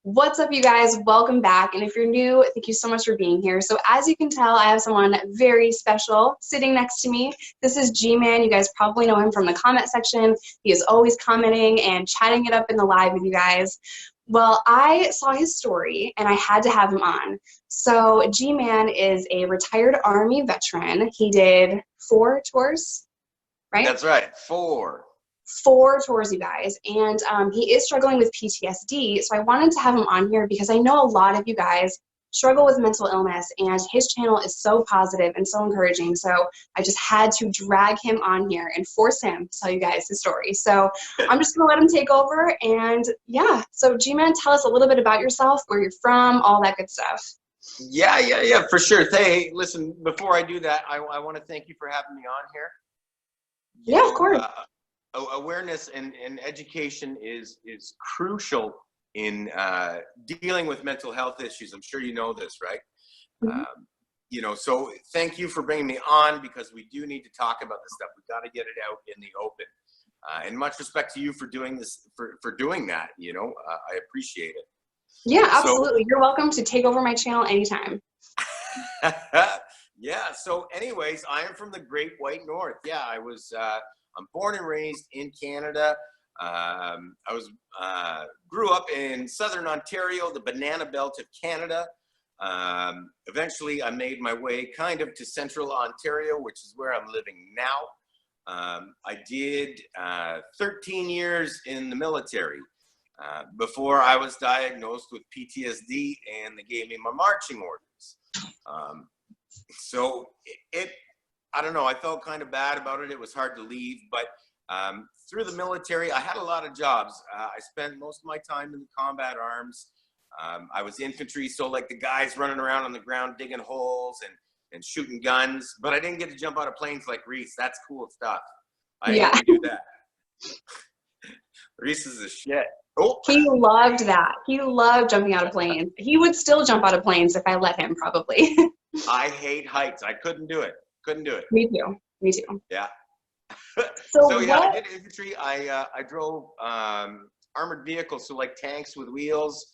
What's up, you guys? Welcome back. And if you're new, thank you so much for being here. So as you can tell, I have someone very special sitting next to me. This is Gman. You guys probably know him from the comment section. He is always commenting and chatting it up in the live with you guys. Well, I saw his story and I had to have him on. So Gman is a retired Army veteran. He did 4 tours, right? That's right, 4. 4 tours, you guys, and he is struggling with PTSD, so I wanted to have him on here because I know a lot of you guys struggle with mental illness, and his channel is so positive and so encouraging, so I just had to drag him on here and force him to tell you guys his story. So I'm just going to let him take over, and yeah, so G-Man, tell us a little bit about yourself, where you're from, all that good stuff. Yeah, for sure. Hey, listen, before I do that, I want to thank you for having me on here. Yeah, of course. Awareness and education is crucial in dealing with mental health issues. I'm sure you know this, right? Mm-hmm. So thank you for bringing me on, because we do need to talk about this stuff. We got to get it out in the open. And much respect to you for doing this, for doing that. I appreciate it. Yeah, absolutely. You're welcome to take over my channel anytime. Yeah. So anyways, I am from the Great White North. Yeah, I'm born and raised in Canada. I grew up in Southern Ontario, the banana belt of Canada. Eventually, I made my way kind of to Central Ontario, which is where I'm living now. I did 13 years in the military before I was diagnosed with PTSD, and they gave me my marching orders. So I don't know, I felt kind of bad about it. It was hard to leave, but through the military, I had a lot of jobs. I spent most of my time in the combat arms. I was infantry, so like the guys running around on the ground digging holes and shooting guns, but I didn't get to jump out of planes like Reese. That's cool stuff. I didn't do that. Reese is a shit. Oh. He loved that. He loved jumping out of planes. He would still jump out of planes if I let him, probably. I hate heights. I couldn't do it. Me too. Yeah. So yeah, I did infantry. I drove armored vehicles, so like tanks with wheels.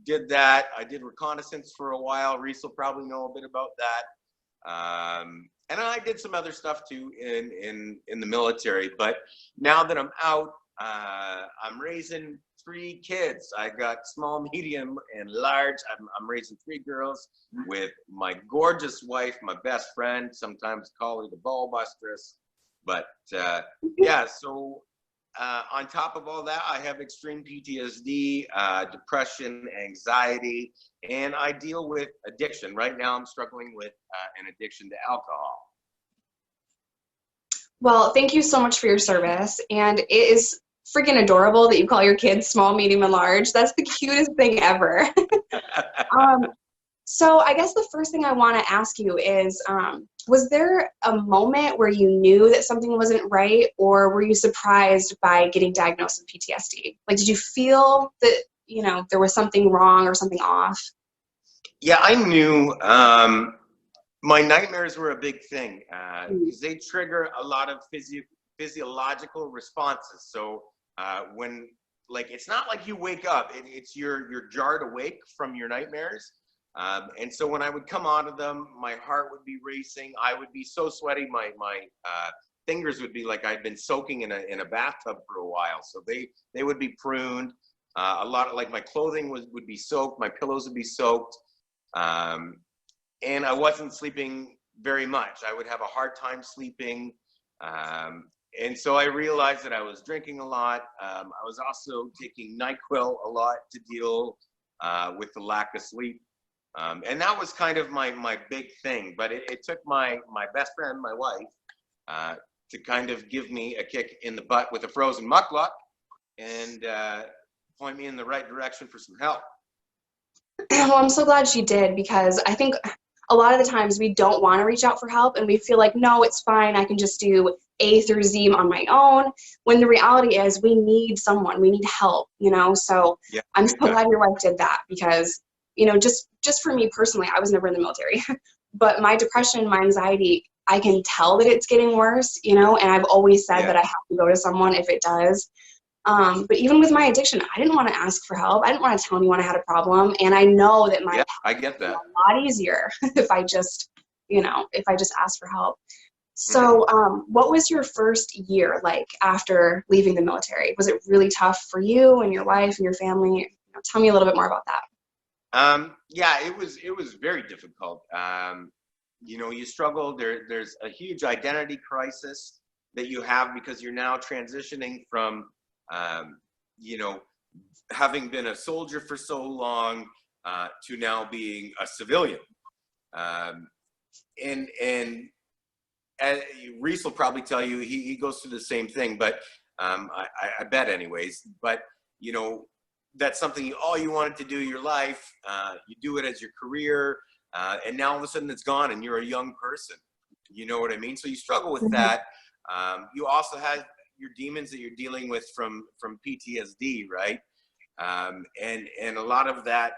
Did that. I did reconnaissance for a while. Reese will probably know a bit about that. And I did some other stuff too in the military. But now that I'm out, I'm raising 3 kids. I got small, medium, and large. I'm raising 3 girls with my gorgeous wife, my best friend. Sometimes call her the ball bustress. But yeah, so on top of all that, I have extreme PTSD, depression, anxiety, and I deal with addiction. Right now, I'm struggling with an addiction to alcohol. Well, thank you so much for your service. And it is freaking adorable that you call your kids small, medium, and large. That's the cutest thing ever. So I guess the first thing I want to ask you is, was there a moment where you knew that something wasn't right, or were you surprised by getting diagnosed with PTSD? Like, did you feel that, there was something wrong or something off? Yeah, I knew. My nightmares were a big thing because they trigger a lot of physiological responses. So when, like, it's not like you wake up, it's you're jarred awake from your nightmares. And so when I would come out of them, my heart would be racing. I would be so sweaty. My fingers would be like I'd been soaking in a bathtub for a while. So they would be pruned. A lot of, like, my clothing would be soaked. My pillows would be soaked. And I wasn't sleeping very much. I would have a hard time sleeping. And so I realized that I was drinking a lot. I was also taking NyQuil a lot to deal with the lack of sleep. And that was kind of my big thing. But it took my best friend, my wife, to kind of give me a kick in the butt with a frozen muckluck and point me in the right direction for some help. Well, I'm so glad she did, because I think a lot of the times we don't want to reach out for help, and we feel like, no, it's fine, I can just do A through Z on my own, when the reality is we need someone, we need help, so yeah, I'm so glad your wife did that, because, just for me personally, I was never in the military, but my depression, my anxiety, I can tell that it's getting worse, and I've always said that I have to go to someone if it does. But even with my addiction, I didn't want to ask for help. I didn't want to tell anyone I had a problem. And I know that my Yeah, path I get would be that. a lot easier if I just, if I just asked for help. Mhm. So what was your first year like after leaving the military? Was it really tough for you and your wife and your family? Tell me a little bit more about that. Yeah, it was very difficult. You struggle. There's a huge identity crisis that you have because you're now transitioning from, um, you know, having been a soldier for so long to now being a civilian. Um, and Reese will probably tell you he goes through the same thing, but I bet anyways. But you know, that's something all you wanted to do your life. You do it as your career, and now all of a sudden it's gone, and you're a young person. You know what I mean? So you struggle with Mhm. that. You also have your demons that you're dealing with from PTSD, right? And a lot of that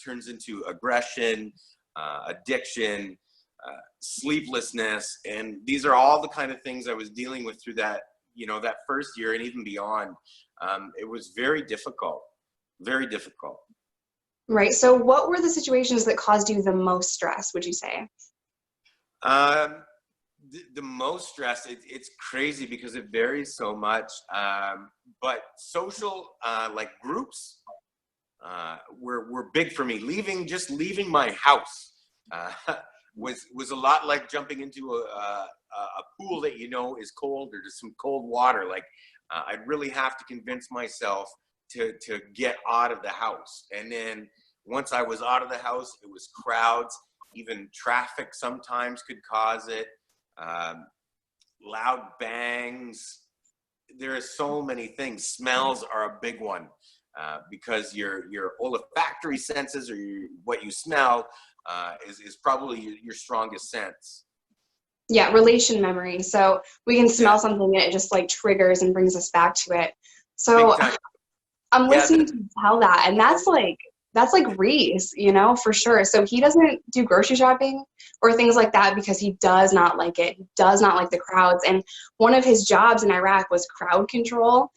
turns into aggression, addiction, sleeplessness, and these are all the kind of things I was dealing with through that, that first year and even beyond. It was very difficult, very difficult. Right. So what were the situations that caused you the most stress, would you say? Um, the most stress, it's crazy because it varies so much. But social, like groups, were big for me. Just leaving my house uh, was a lot like jumping into a pool that is cold, or just some cold water. Like I'd really have to convince myself to get out of the house, and then once I was out of the house, it was crowds. Even traffic sometimes could cause it. Um, Loud bangs. There are so many things. Smells are a big one. Because your olfactory senses, or what you smell, is probably your strongest sense. Yeah, relation memory. So we can Yeah, smell something and it just like triggers and brings us back to it. big So time. I'm Yeah, listening to you tell that, and that's like Reese, for sure. So he doesn't do grocery shopping or things like that because he does not like it. He does not like the crowds. And one of his jobs in Iraq was crowd control,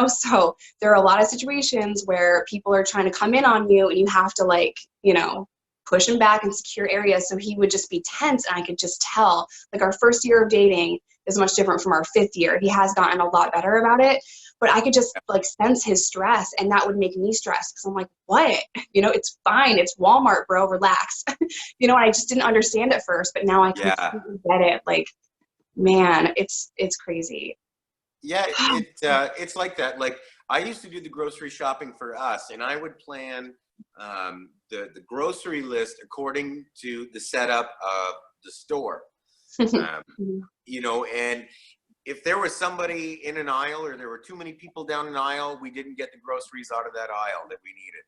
so there are a lot of situations where people are trying to come in on you and you have to push him back and secure areas. So he would just be tense, and I could just tell, like, our first year of dating is much different from our fifth year. He has gotten a lot better about it, but I could just like sense his stress, and that would make me stressed because I'm like, what? It's fine. It's Walmart, bro. Relax. And I just didn't understand at first, but now I yeah, completely get it. Like, man, it's crazy. yeah. It's like that. Like I used to do the grocery shopping for us, and I would plan the grocery list according to the setup of the store. Um, and if there was somebody in an aisle, or there were too many people down an aisle, we didn't get the groceries out of that aisle that we needed.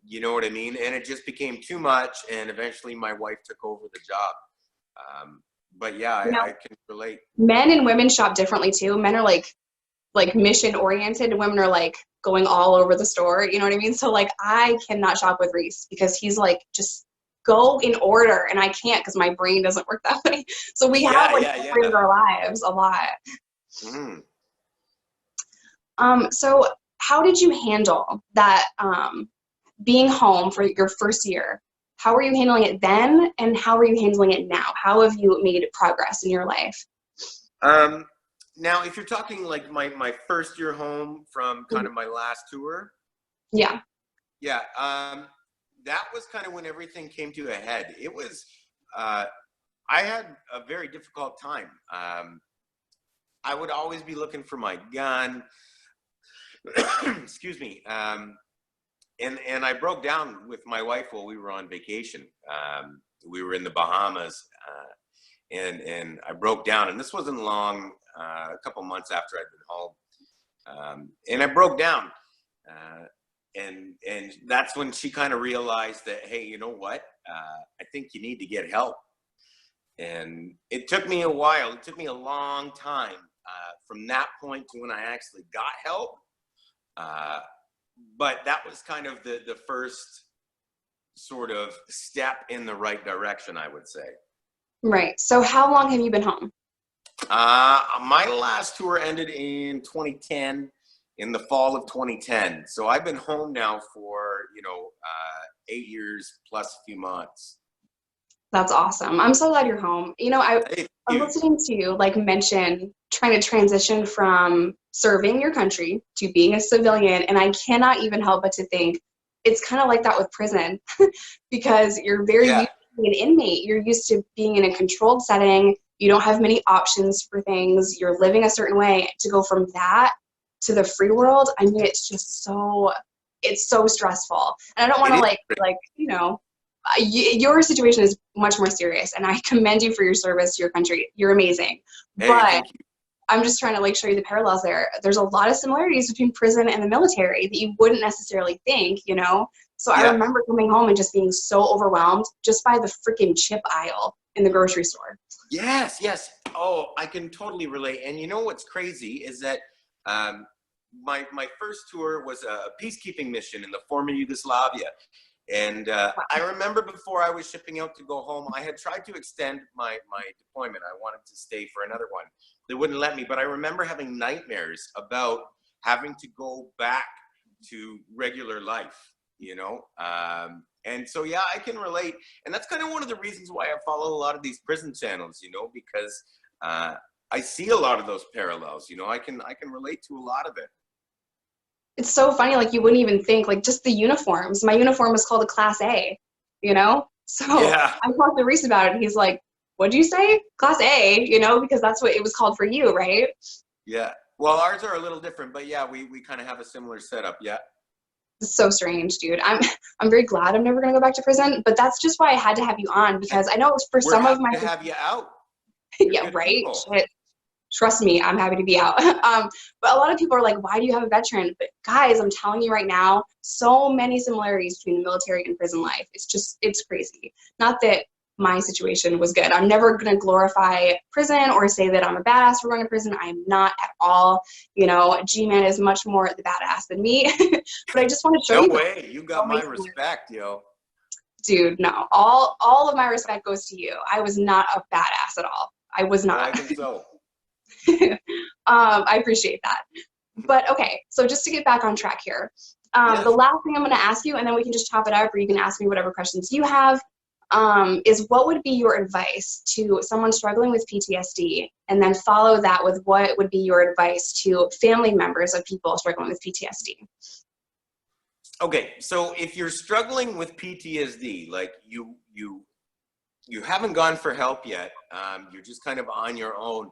You know what I mean? And it just became too much, and eventually my wife took over the job. But yeah, you know, I can relate. Men and women shop differently too. Men are like mission oriented, and women are like going all over the store. You know what I mean? So like I cannot shop with Reese because he's like, just go in order, and I can't because my brain doesn't work that way. So we have Yeah, like yeah, separated yeah. our lives a lot. Hmm. So how did you handle that, being home for your first year? How were you handling it then, and how are you handling it now? How have you made progress in your life? Um, Now, if you're talking like my first year home from kind of my last tour, Yeah. yeah, that was kind of when everything came to a head. It was, uh, I had a very difficult time. I would always be looking for my gun. Excuse me. And I broke down with my wife while we were on vacation. We were in the Bahamas, and I broke down. And this wasn't long, a couple months after I'd been home, and I broke down. And that's when she kind of realized that, hey, you know what? I think you need to get help. And it took me a while. It took me a long time from that point to when I actually got help. Uh, but that was kind of the first sort of step in the right direction, I would say. Right. So how long have you been home? My last tour ended in 2010. in the fall of 2010. So I've been home now for, 8 years plus a few months. That's awesome. I'm so glad you're home. Hey, I'm you. listening to you like mention trying to transition from serving your country to being a civilian, and I cannot even help but to think it's kind of like that with prison because you're very Yeah, used to being an inmate. You're used to being in a controlled setting. You don't have many options for things. You're living a certain way. To go from that to the free world, I mean, it's so stressful. And I don't want it to is. your situation is much more serious, and I commend you for your service to your country. You're amazing. Hey, But thank you. I'm just trying to show you the parallels there. There's a lot of similarities between prison and the military that you wouldn't necessarily think. So I Yeah. remember coming home and just being so overwhelmed just by the freaking chip aisle in the grocery store. Yes, yes. Oh, I can totally relate. And you know what's crazy is that my first tour was a peacekeeping mission in the former Yugoslavia. And I remember before I was shipping out to go home, I had tried to extend my deployment. I wanted to stay for another one. They wouldn't let me, but I remember having nightmares about having to go back to regular life. And so, yeah, I can relate. And that's kind of one of the reasons why I follow a lot of these prison channels, because I see a lot of those parallels. I can relate to a lot of it. It's so funny, you wouldn't even think, just the uniforms. My uniform was called a Class A. So Yeah, I talked to Reese about it, and he's like, what'd you say? Class A, because that's what it was called for you, right? yeah. Well, ours are a little different, but yeah, we kind of have a similar setup. Yeah. It's so strange, dude. I'm very glad I'm never gonna go back to prison, but that's just why I had to have you on, because I know for We're some of happy my to have you out. You're yeah, good right? people. Shit. Trust me, I'm happy to be out. But a lot of people are like, why do you have a veteran? But guys, I'm telling you right now, so many similarities between the military and prison life. It's crazy. Not that my situation was good. I'm never going to glorify prison or say that I'm a badass for going to prison. I am not at all. G-Man is much more the badass than me. But I just want to show No you guys way. You so got many my similarities. respect, yo. Dude, no. All of my respect goes to you. I was not a badass at all. I was Well, I not. think so. I appreciate that. But okay, so just to get back on track here, the Yes. last thing I'm going to ask you, and then we can just chop it up, or you can ask me whatever questions you have, is what would be your advice to someone struggling with PTSD? And then follow that with what would be your advice to family members of people struggling with PTSD? Okay, so if you're struggling with PTSD, like you haven't gone for help yet, you're just kind of on your own.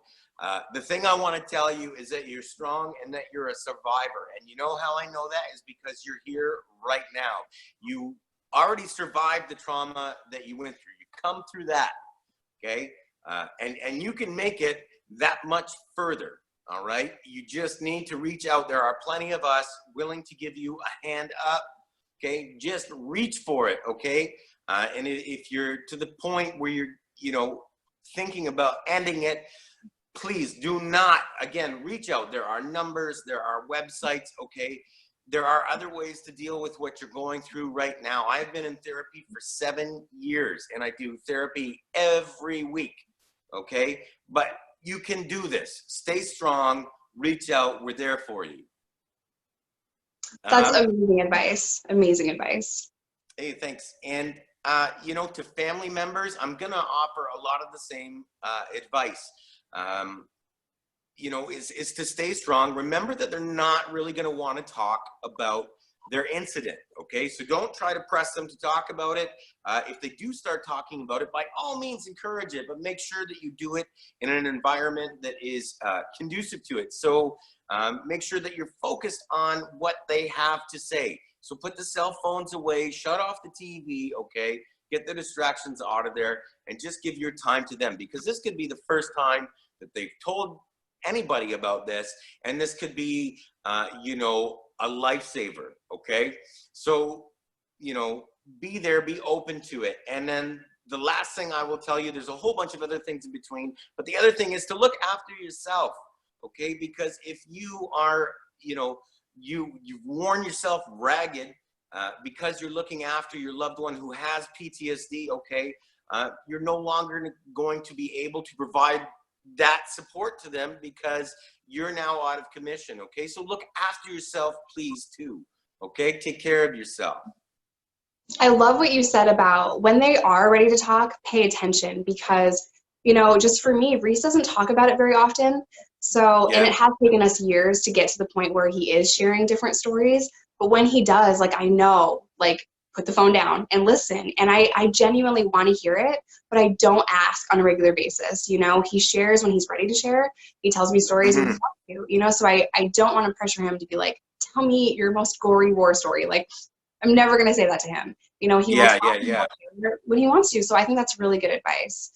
The thing I want to tell you is that you're strong and that you're a survivor. And you know how I know that is because you're here right now. You already survived the trauma that you went through. You come through that, okay? And you can make it that much further, all right? You just need to reach out. There are plenty of us willing to give you a hand up, okay? Just reach for it, okay? And if you're to the point where you're, thinking about ending it, please do not, again, reach out. There are numbers, there are websites, okay? There are other ways to deal with what you're going through right now. I've been in therapy for 7 years, and I do therapy every week, okay? But you can do this. Stay strong, reach out, we're there for you. That's amazing advice. Amazing advice. Hey, thanks. And, to family members, I'm going to offer a lot of the same advice. Is to stay strong. Remember that they're not really going to want to talk about their incident. Okay, so don't try to press them to talk about it. If they do start talking about it, by all means encourage it, but make sure that you do it in an environment that is conducive to it. So make sure that you're focused on what they have to say. So put the cell phones away, shut off the TV, okay? Get the distractions out of there and just give your time to them, because this could be the first time that they've told anybody about this, and this could be a lifesaver. Okay, so be there, be open to it. And then the last thing I will tell you, there's a whole bunch of other things in between, but the other thing is to look after yourself. Okay, because if you are you've worn yourself ragged because you're looking after your loved one who has PTSD, okay, you're no longer going to be able to provide that support to them because you're now out of commission, okay? So look after yourself, please, too, okay? Take care of yourself. I love what you said about when they are ready to talk, pay attention, because, you know, just for me, Reese doesn't talk about it very often. So, and it has taken us years to get to the point where he is sharing different stories. But when he does, like, I know, like, put the phone down and listen. And I genuinely want to hear it, but I don't ask on a regular basis. You know, he shares when he's ready to share. He tells me stories when he wants to, you know, so I don't want to pressure him to be like, tell me your most gory war story. Like, I'm never going to say that to him. You know, he will talk when he wants to. So I think that's really good advice.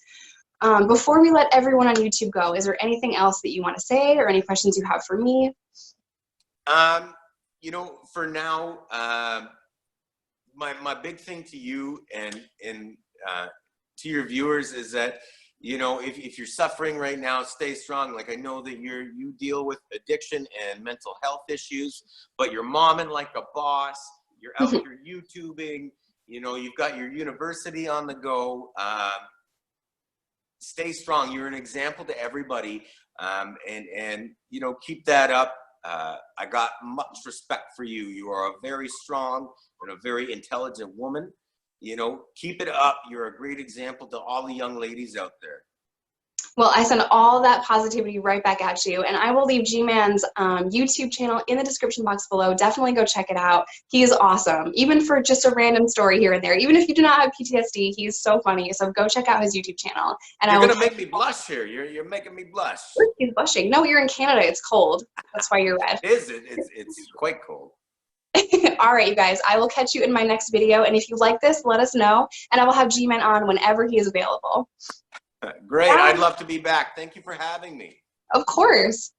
Before we let everyone on YouTube go, is there anything else that you want to say or any questions you have for me? You know, for now, my big thing to you and to your viewers is that, you know, if you're suffering right now, stay strong. Like, I know that you deal with addiction and mental health issues, but you're momming like a boss. You're out here YouTubing. You know, you've got your university on the go. Stay strong. You're an example to everybody, and you know, keep that up. I got much respect for you. You are a very strong and a very intelligent woman. You know, keep it up. You're a great example to all the young ladies out there. Well, I send all that positivity right back at you, and I will leave Gman's YouTube channel in the description box below. Definitely go check it out. He is awesome, even for just a random story here and there. Even if you do not have PTSD, he's so funny. So go check out his YouTube channel. And you're gonna make me blush here. You're making me blush. He's blushing. No, you're in Canada. It's cold. That's why you're red. Is it? It's quite cold. All right, you guys. I will catch you in my next video, and if you like this, let us know, and I will have Gman on whenever he is available. Great. I'd love to be back. Thank you for having me. Of course.